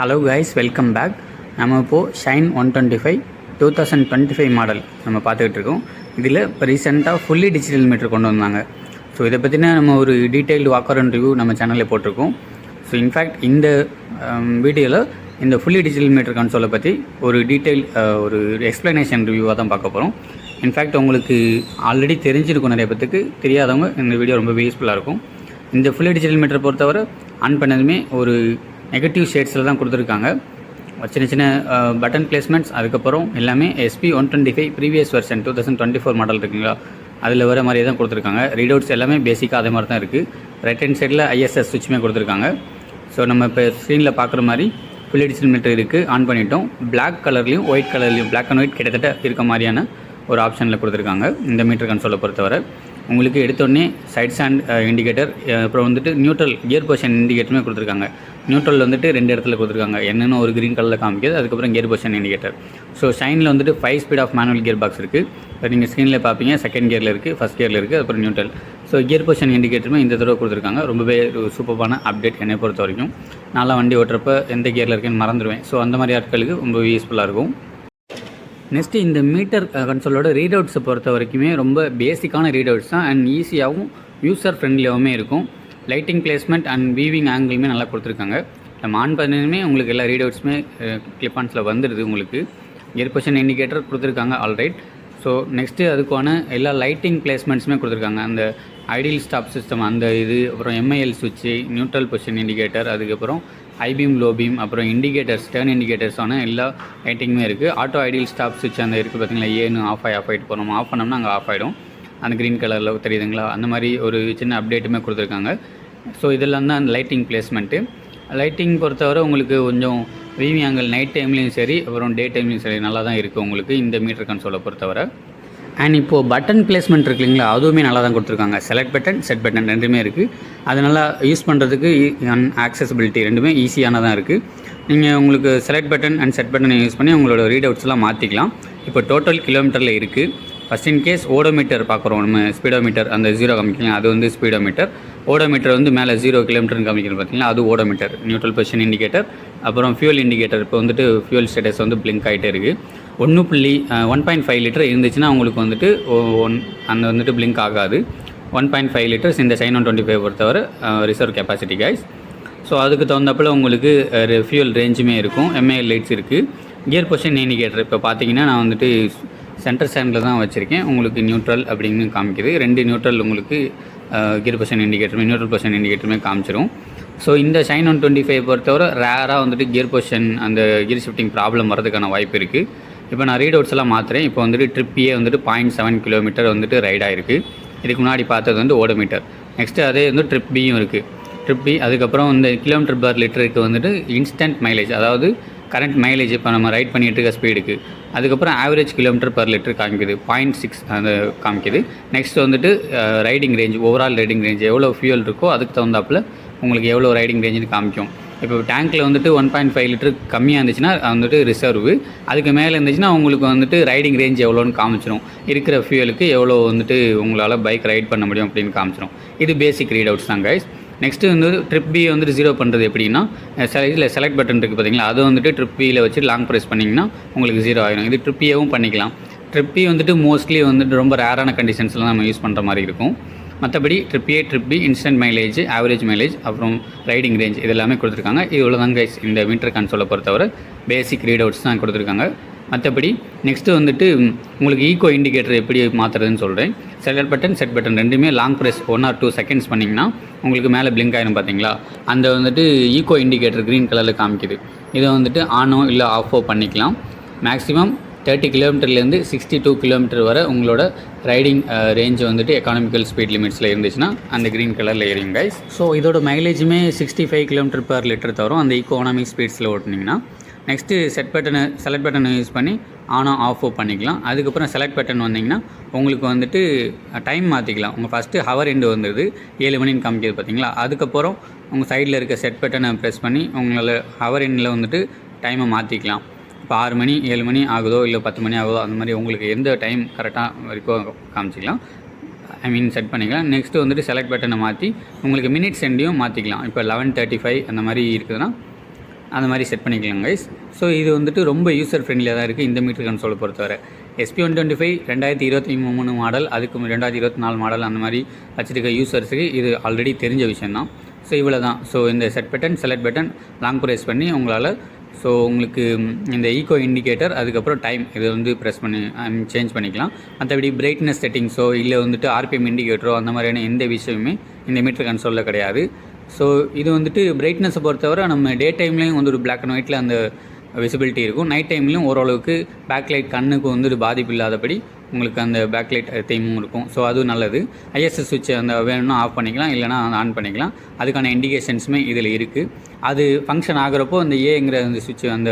Hello guys, welcome back. நம்ம இப்போது shine 125 2025 model நம்ம பார்த்துக்கிட்டு இருக்கோம். இதில் இப்போ ரீசெண்டாக ஃபுல்லி டிஜிட்டல் மீட்டர் கொண்டு வந்தாங்க. ஸோ இதை பற்றின நம்ம ஒரு டீட்டெயில்டு வாக்கர் அண்ட் ரிவ்யூ நம்ம சேனலில் போட்டிருக்கோம். ஸோ இன்ஃபேக்ட் இந்த வீடியோவில் இந்த ஃபுல்லி டிஜிட்டல் மீட்டர் கன்சோலை பற்றி ஒரு டீட்டெயில் ஒரு எக்ஸ்ப்ளனேஷன் ரிவ்யூவாக தான் பார்க்க போகிறோம். இன்ஃபேக்ட் உங்களுக்கு ஆல்ரெடி தெரிஞ்சிருக்கும், நிறைய பேத்துக்கு தெரியாதவங்க இந்த வீடியோ ரொம்ப யூஸ்ஃபுல்லாக இருக்கும். இந்த ஃபுல்லி டிஜிட்டல் மீட்டர் பொறுத்தவரை ஆன் பண்ணதுமே ஒரு நெகட்டிவ் ஷேட்ஸில் தான் கொடுத்துருக்காங்க. சின்ன சின்ன பட்டன் பிளேஸ்மெண்ட்ஸ், அதுக்கப்புறம் எல்லாமே SP 125 ப்ரீவியஸ் வெர்ஷன் 2024 மாடல் இருக்குங்களா, அதில் வர மாதிரியே தான் கொடுத்துருக்காங்க. ரீடவுட்ஸ் எல்லாமே பேசிக்காக அதே மாதிரி தான் இருக்குது. ரைட் ஹேண்ட் சைடில் ISS சுவிட்சுமே கொடுத்துருக்காங்க. ஸோ நம்ம இப்போ ஸ்க்ரீனில் பார்க்குற மாதிரி ஃபுல்லி டிஜிட்டல் மீட்டர் இருக்குது. ஆன் பண்ணிட்டோம். பிளாக் கலர்லேயும் ஒயிட் கலர்லேயும், பிளாக் அண்ட் ஒயிட் கிட்டத்தட்ட இருக்க மாதிரியான ஒரு ஆப்ஷனில் கொடுத்துருக்காங்க. இந்த மீட்டர் கன்சோலை பொறுத்தவரை உங்களுக்கு எடுத்தோடனே சைட் ஸ்டாண்ட் இண்டிகேட்டர், அப்புறம் வந்துட்டு நியூட்ரல் கியர் பொசிஷன் இண்டிகேட்டருமே கொடுத்துருக்காங்க. நியூட்ரல் வந்துட்டு 2 இடத்துல கொடுத்துருக்காங்க. என்னென்னு ஒரு க்ரீன் கலரில் காமிக்குது, அதுக்கப்புறம் கியர் பொசிஷன் இண்டிகேட்டர். ஸோ ஷைனில் வந்துட்டு 5 speed of manual gear box இருக்குது. இப்போ நீங்கள் ஸ்க்ரீனில் பார்ப்பீங்க, செகண்ட் கியரில் இருக்குது, ஃபஸ்ட் கியரில் இருக்குது, அப்புறம் நியூட்ரல். ஸோ கியர் பொசிஷன் இண்டிகேட்டருமே இந்த தடவை கொடுத்துருக்காங்க. ரொம்பவே சூப்பரான அப்டேட் என்னை பொறுத்த வரைக்கும். நான்லாம் வண்டி ஓட்டுறப்ப எந்த கியரில் இருக்குன்னு மறந்துடுவேன். ஸோ அந்த மாதிரி ஆட்களுக்கு ரொம்ப யூஸ்ஃபுல்லாக இருக்கும். நெக்ஸ்ட்டு இந்த மீட்டர் கன்சோலோட ரீடவுட்ஸை பொறுத்த வரைக்குமே ரொம்ப பேசிக்கான ரீடவுட்ஸ் தான் அண்ட் ஈஸியாகவும் யூசர் ஃப்ரெண்ட்லியாகவுமே இருக்கும். லைட்டிங் பிளேஸ்மெண்ட் அண்ட் வீவிங் ஆங்கிளுமே நல்லா கொடுத்துருக்காங்க. நம்ம ஆன் பண்ணதுமே உங்களுக்கு எல்லா ரீடவுட்ஸுமே கிளிப்பான்ஸில் வந்துடுது. உங்களுக்கு கியர் பொசிஷன் இண்டிகேட்டர் கொடுத்துருக்காங்க ஆல்ரைட். ஸோ நெக்ஸ்ட்டு அதுக்கான எல்லா லைட்டிங் பிளேஸ்மெண்ட்ஸுமே கொடுத்துருக்காங்க. அந்த ஐடியல் ஸ்டாப் சிஸ்டம் அந்த இது, அப்புறம் MIL சுவிட்சு, நியூட்ரல் பொசிஷன் இண்டிகேட்டர், அதுக்கப்புறம் ஐபீம் லோ பீம், அப்புறம் இண்டிகேட்டர்ஸ், டர்ன் இண்டிகேட்டர்ஸான எல்லா லைட்டிங்குமே இருக்குது. ஆட்டோ ஐடியல் ஸ்டாப் சுவிட்ச் அந்த இருக்குது பார்த்தீங்களா, ஏன்னு ஆஃப் ஆகிட்டு போகிறோம். ஆஃப் பண்ணோம்னா அங்கே ஆஃப் ஆகிடும். அந்த க்ரீன் கலரில் தெரியுதுங்களா, அந்த மாதிரி ஒரு சின்ன அப்டேட்டுமே கொடுத்துருக்காங்க. ஸோ இதெல்லாம் தான் அந்த லைட்டிங் பிளேஸ்மெண்ட்டு. லைட்டிங் பொறுத்தவரை உங்களுக்கு கொஞ்சம் வீவிங் ஆங்கிள் நைட் டைம்லேயும் சரி, அப்புறம் டே டைம்லேயும் சரி நல்லா தான் இருக்குது உங்களுக்கு இந்த மீட்டர் கன்சோலை பொறுத்தவரை. அண்ட் இப்போது பட்டன் பிளேஸ்மெண்ட் இருக்கு இல்லைங்களா, அதுவுமே நல்லா தான் கொடுத்துருக்காங்க. செலக்ட் பட்டன், செட் பட்டன் ரெண்டுமே இருக்குது. அது நல்லா யூஸ் பண்ணுறதுக்கு ஆக்சசிபிலிட்டி ரெண்டுமே ஈஸியானதாக இருக்குது. நீங்கள் உங்களுக்கு செலக்ட் பட்டன் அண்ட் செட் பட்டனை யூஸ் பண்ணி உங்களோட ரீடவுட்ஸ்லாம் மாற்றிக்கலாம். இப்போ டோட்டல் கிலோமீட்டரில் இருக்குது. ஃபஸ்ட் இன்கேஸ் ஓடோமீட்டர் பார்க்குறோம், நம்ம ஸ்பீடோமீட்டர் அந்த 0 காமிக்கலாம், அது வந்து ஸ்பீடோமீட்டர். ஓடோமீட்டர் வந்து மேலே 0 கிலோமீட்டர்னு காமிக்கிறது பார்த்தீங்களா, அது ஓடோமீட்டர். நியூட்ரல் பொசிஷன் இண்டிகேட்டர், அப்புறம் ஃபியூல் இண்டிகேட்டர். இப்போ வந்துட்டு ஃபியூல் ஸ்டேட்டஸ் வந்து பிளிங்க் ஆகிட்டே இருக்குது. 1.5 லிட்டர் இருந்துச்சுன்னா உங்களுக்கு வந்துட்டு அந்த வந்துட்டு பிளிங்க் ஆகாது. 1.5 லிட்டர்ஸ் இந்த ஷைன் 125 பொறுத்தவரை ரிசர்வ் கெப்பாசிட்டி கைஸ். ஸோ அதுக்கு தகுந்தப்பில் உங்களுக்கு ஃபியூல் ரேஞ்சுமே இருக்கும். MIL லைட்ஸ் இருக்குது. கியர் பொசிஷன் இண்டிகேட்டர் இப்போ பார்த்தீங்கன்னா நான் வந்துட்டு சென்டர் ஸ்டாண்டில் தான் வச்சுருக்கேன். உங்களுக்கு நியூட்ரல் அப்படின்னு காமிக்குது. 2 நியூட்ரல் உங்களுக்கு கியர் பொசிஷன் இண்டிகேட்டருமே நியூட்ரல் பொசிஷன் இண்டிகேட்டருமே காமிச்சிடும். ஸோ இந்த ஷைன் 125 பொறுத்தவரை ரேராக வந்துட்டு கியர் பொசிஷன் அந்த கியர் ஷிஃப்டிங் ப்ராப்ளம் வரதுக்கான வாய்ப்பு இருக்குது. இப்போ நான் ரீடவுட்ஸ் எல்லாம் மாற்றுறேன். இப்போ வந்துட்டு ட்ரிப்பியே வந்துட்டு 0.7 கிலோமீட்டர் வந்துட்டு ரைட் ஆகிருக்கு. இதுக்கு முன்னாடி பார்த்தது வந்து ஓடோமீட்டர். நெக்ஸ்ட்டு அதே வந்து ட்ரிப் பியும் இருக்குது. ட்ரிப் பி, அதுக்கப்புறம் இந்த கிலோமீட்டர் பர் லிட்டருக்கு வந்துட்டு இன்ஸ்டன்ட் மைலேஜ், அதாவது கரண்ட் மைலேஜ் இப்போ நம்ம ரைட் பண்ணிகிட்டு இருக்க ஸ்பீடுக்கு. அதுக்கப்புறம் ஆவரேஜ் கிலோமீட்டர் பர் லிட்டர் காமிக்குது, 0.6 அந்த காமிக்குது. நெக்ஸ்ட் வந்துட்டு riding range, overall riding range எவ்வளோ ஃபியூல் இருக்கோ அதுக்கு தகுந்தாப்பில் உங்களுக்கு எவ்வளோ ரைடிங் ரேஞ்சுன்னு காமிக்கும். இப்போ டேங்க்கில் வந்துட்டு 1.5 லிட்டர் கம்மியாக இருந்துச்சுன்னா வந்துட்டு ரிசர்வு, அதுக்கு மேலே இருந்துச்சுன்னா உங்களுக்கு வந்துட்டு ரைடிங் ரேஞ்ச் எவ்வளோன்னு காமிச்சிடும். இருக்கிற ஃபியூலுக்கு எவ்வளோ வந்துட்டு உங்களால் பைக் ரைட் பண்ண முடியும் அப்படின்னு காமிச்சிடும். இது பேசிக் ரீடவுட்ஸ் தான் கைஸ். நெக்ஸ்ட்டு வந்து ட்ரிப் பி வந்துட்டு 0 பண்ணுறது எப்படின்னா, இதில் செலக்ட் பட்டன் இருக்குது பார்த்தீங்களா, அது வந்துட்டு ட்ரிப் பியில் வச்சு லாங் ப்ரெஸ் பண்ணிங்கன்னா உங்களுக்கு 0 ஆகிடும். இது ட்ரிப் பியவும் பண்ணிக்கலாம். ட்ரிப் பி வந்துட்டு மோஸ்ட்லி வந்துட்டு ரொம்ப ரேரான கண்டிஷன்ஸ்லாம் நம்ம யூஸ் பண்ணுற மாதிரி இருக்கும். மற்றபடி trip A, trip B, instant mileage, average mileage, அப்புறம் ரைடிங் ரேஞ்ச் இது எல்லாமே கொடுத்துருக்காங்க. இவ்வளோ தான் கைஸ் இந்த மீட்டர் கன்சோலை பொறுத்தவரை பேசிக் ரீடவுட்ஸ் தான் கொடுத்துருக்காங்க. மற்றபடி நெக்ஸ்ட்டு வந்துட்டு உங்களுக்கு ஈகோ இண்டிகேட்டர் எப்படி மாற்றுறதுன்னு சொல்கிறேன். செலக்ட் பட்டன், செட் பட்டன் ரெண்டுமே லாங் ப்ரெஸ் 1 or 2 செகண்ட்ஸ் பண்ணிங்கன்னா உங்களுக்கு மேலே பிளிங்க் ஆகிடும் பார்த்தீங்களா, அந்த வந்துட்டு ஈகோ இண்டிகேட்டர் க்ரீன் கலரில் காமிக்குது. இதை வந்துட்டு ஆனோ இல்லை ஆஃபோ பண்ணிக்கலாம். மேக்ஸிமம் 30 கிலோமீட்டர்லேருந்து 62 கிலோமீட்டர் வரை உங்களோட ரைடிங் ரேஞ்ச் வந்துட்டு எக்கானமிக்கல் ஸ்பீட் லிமிட்ஸில் இருந்துச்சுன்னா அந்த க்ரீன் கலரில் ஏறிங்க கைஸ். ஸோ இதோட மைலேஜுமே 65 கிலோமீட்டர் பர் லிட்டர் தரும் அந்த ஈகோனாமிக் ஸ்பீட்ஸில் ஓட்டினீங்கன்னா. நெக்ஸ்ட்டு செலக்ட் பட்டனை யூஸ் பண்ணி ஆனோ ஆஃபோ பண்ணிக்கலாம். அதுக்கப்புறம் செலக்ட் பட்டன் வந்தீங்கன்னா உங்களுக்கு வந்துட்டு டைம் மாற்றிக்கலாம். உங்கள் ஃபஸ்ட்டு ஹவர் எண்டு வந்துடுது 7 மணின்னு காமிக்கிறது பார்த்தீங்களா, அதுக்கப்புறம் உங்கள் சைடில் இருக்க செட் பட்டனை ப்ரெஸ் பண்ணி உங்களால் ஹவர் எண்டில் வந்துட்டு டைமை மாற்றிக்கலாம். இப்போ 6 மணி 7 மணி ஆகுதோ இல்லை 10 மணி ஆகுதோ அந்த மாதிரி உங்களுக்கு எந்த டைம் கரெக்டாக வரைக்கும் காமிச்சிக்கலாம், செட் பண்ணிக்கலாம். நெக்ஸ்ட்டு வந்துட்டு செலக்ட் பட்டனை மாற்றி உங்களுக்கு மினிட்ஸ் எண்டையும் மாற்றிக்கலாம். இப்போ 11:35 அந்த மாதிரி இருக்குதுன்னா அந்த மாதிரி செட் பண்ணிக்கலாம் கைஸ். ஸோ இது வந்துட்டு ரொம்ப யூசர் ஃப்ரெண்ட்லியாக தான் இருக்குது இந்த மீட்டர் கன்சோலை பொறுத்தவரை. SP125 2023 மாடல், அதுக்கு 2024 மாடல் அந்த மாதிரி வச்சுருக்க யூசர்ஸுக்கு இது ஆல்ரெடி தெரிஞ்ச விஷயந்தான். ஸோ இவ்வளோ தான். ஸோ இந்த set button, select button long press பண்ணி உங்களால் ஸோ உங்களுக்கு இந்த ஈகோ இண்டிகேட்டர், அதுக்கப்புறம் டைம் இதை வந்து ப்ரெஸ் பண்ணி சேஞ்ச் பண்ணிக்கலாம். மற்றபடி பிரைட்னஸ் செட்டிங்ஸோ இல்லை வந்துட்டு RPM இண்டிகேட்டரோ அந்த மாதிரியான எந்த விஷயமுமே இந்த மீட்டர் கன்சோலில் கிடையாது. ஸோ இது வந்துட்டு பிரைட்னஸை பொறுத்தவரை நம்ம டே டைம்லேயும் வந்து ஒரு பிளாக் அண்ட் ஒயிட்டில் அந்த விசிபிலிட்டி இருக்கும். நைட் டைம்லையும் ஓரளவுக்கு பேக்லைட் கண்ணுக்கு வந்துட்டு பாதிப்பு இல்லாதபடி உங்களுக்கு அந்த பேக்லைட் தீமும் இருக்கும். ஸோ அதுவும் நல்லது. ISS சுவிட்சை அந்த வேணும்னா ஆஃப் பண்ணிக்கலாம், இல்லைனா ஆன் பண்ணிக்கலாம். அதுக்கான இண்டிகேஷன்ஸுமே இதில் இருக்குது. அது ஃபங்க்ஷன் ஆகிறப்போ அந்த ஏங்கிற அந்த சுவிட்ச் அந்த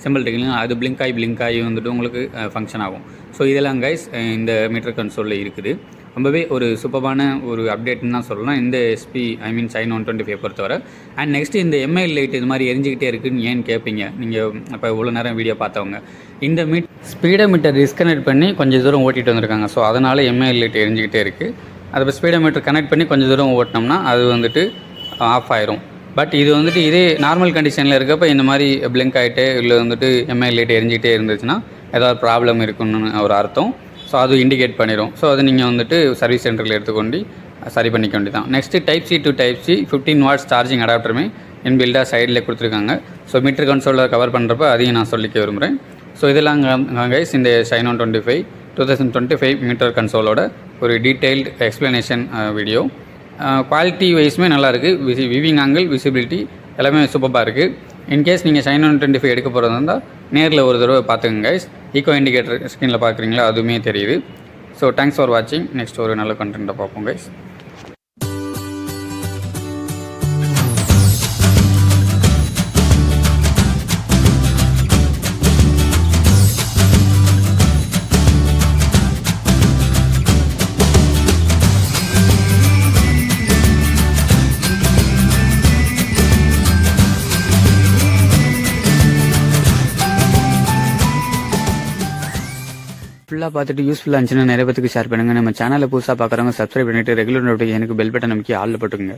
சிம்பிள் இருக்குங்களா, அது பிளிங்க் ஆகி வந்துட்டு உங்களுக்கு ஃபங்க்ஷன் ஆகும். ஸோ இதெல்லாம் கைஸ் இந்த மீட்டர் கன்சோலில் இருக்குது. ரொம்பவே ஒரு சூப்பரான ஒரு அப்டேட்னு தான் சொல்லலாம் இந்த Shine 125 பொறுத்தவரை. அண்ட் நெக்ஸ்ட்டு இந்த MIL லைட் இது மாதிரி எரிஞ்சிக்கிட்டே இருக்குதுன்னு ஏன்னு கேட்பீங்க நீங்கள் இப்போ இவ்வளோ நேரம் வீடியோ பார்த்தவங்க. இந்த ஸ்பீடோமீட்டர் டிஸ்கனெக்ட் பண்ணி கொஞ்சம் தூரம் ஓட்டிகிட்டு வந்திருக்காங்க. ஸோ அதனால் MIL லைட் எரிஞ்சிக்கிட்டே இருக்குது. அதை இப்போ ஸ்பீடோமீட்டர் கனெக்ட் பண்ணி கொஞ்சம் தூரம் ஓட்டினோம்னா அது வந்துட்டு ஆஃப் ஆயிரும். பட் இது வந்துட்டு இதே நார்மல் கண்டிஷனில் இருக்கப்போ இந்த மாதிரி பிளிங்க் ஆகிட்டே இல்லை வந்துட்டு MIL லைட் எரிஞ்சிக்கிட்டே இருந்துச்சுன்னா ஏதாவது ப்ராப்ளம் இருக்குன்னு ஒரு அர்த்தம். ஸோ அது இண்டிகேட் பண்ணிடும். ஸோ அது நீங்கள் வந்துட்டு சர்வீஸ் சென்டரில் எடுத்துக்கொண்டு சரி பண்ணிக்க வேண்டியதான். Next Type-C to Type-C 15 watts charging அடாப்டருமே இன்பில்டாக சைடில் கொடுத்துருக்காங்க. ஸோ மீட்டர் கன்சோலில் கவர் பண்ணுறப்ப அதையும் நான் சொல்லிக்க விரும்புகிறேன். ஸோ இதெல்லாம் கைஸ் இந்த Shine 125 2025 மீட்டர் கன்சோலோட ஒரு டீட்டெயில்டு எக்ஸ்ப்ளனேஷன் வீடியோ. குவாலிட்டி வைஸுமே நல்லாயிருக்கு. விவிங் ஆங்கிள், விசிபிலிட்டி எல்லாமே சூப்பராக இருக்குது. இன்கேஸ் நீங்கள் Shine 125 எடுக்க போகிறதா இருந்தால் நேரில் ஒரு தடவை பார்த்துங்க கைஸ். ஈகோ இண்டிகேட்டர் ஸ்க்ரீனில் பார்க்குறீங்களா, அதுவுமே தெரியுது. ஸோ தேங்க்ஸ் ஃபார் வாட்சிங். நெக்ஸ்ட் ஒரு நல்ல கண்டென்ட்டை பார்ப்போம் கைஸ். ஃபுல்லாக பார்த்துட்டு யூஸ்ஃபுல்லாக இருந்துச்சுன்னா நிறைய பேருக்கு ஷேர் பண்ணுங்கள். நம்ம சேனலை புதுசாக பார்க்குறவங்க சப்ஸ்கிரைப் பண்ணிவிட்டு ரெகுலர் நோட்டிஃபிகேஷனுக்கு பெல் பட்டன் அமைக்கி ஆளில் போட்டுருங்க.